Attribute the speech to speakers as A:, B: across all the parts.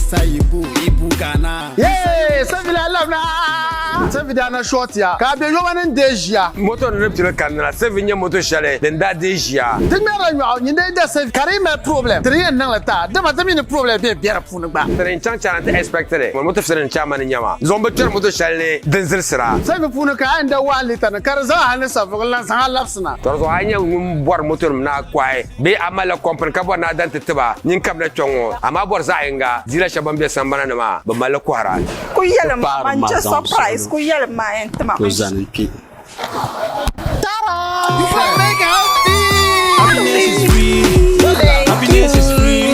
A: sa ibu Ghana.
B: Yeah, Savila love na. Savila na short ya. Ka be yo manen deja.
C: Moto ne ptile kanna, sevinya moto shale, den da deja.
B: Tin me ra nyaw ni de se karima problem. Trien nan la ta. De ma tamine problem be biara funu ba.
C: Tren chan chan te expected. Moto feren chama ni nyama. Zombe ter moto shale den zir sira.
B: Sabi funu ka anda wali tan karza han sa foglan sa lapsna.
C: Torzo hanya ngum bor moto na kwai. Be amala kompren ka bona dan tetiba. Nyin kam na chongo. Ama bor za enga. Zila shabam be sambana na ma. Ba mala kwara.
D: Ku yele man just surprise ku yele ma entma.
A: Ozanpi.
B: Tara! You can make
A: Happiness is free. Happiness is free.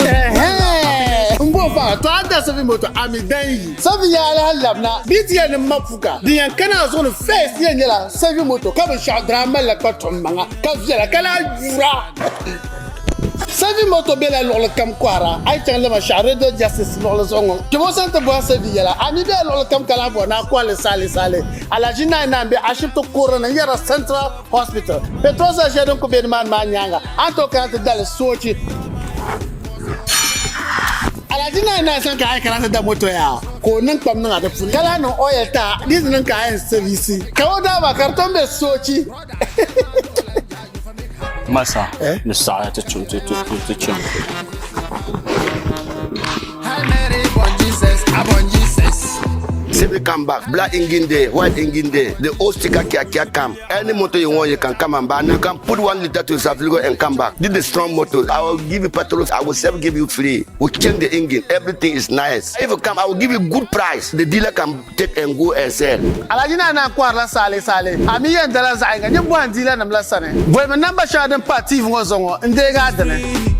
B: Mbofa, to anda sabi moto amidan. Sabi ya halabna. Biti ya mafuka. Diyan kana zo no face ya nyela sabi moto ka be sha drama la paton manga. Ka vela kala jura. Sabi moto bela lol kam kwara. Ay tan le ma share de justice lol zongo. Je mo sente bo sabi yala. Ami be lol kam kala bo na kwale sale. Alhaj na be ashipto corona yara Central Hospital. Petrosa jedon ko be man ma nyanga. Anto kan te dal sochi. Alhaj na san ka ay kan da moto ya. Ko nan kwam nan da fun. Kala no oil ta. Dis nan ka ay service. Ka oda ba karton be sochi.
A: Masa. Nisa to chum.
E: Say we come back, black engine day, white engine day, the old sticker kia come. Any motor you want, you can come and buy. And you can put 1 liter to Safrigo and come back. This is the strong motor. I will give you petrol, I will self give you free. We change the engine, everything is nice. If you come, I will give you good price. The dealer can take and go and sell.
B: Alhaj na kwara sale. Ami yen dala zainga, nyebwan dealer na mlasane. Boy me number shaden party ngo zongo, ndega dane.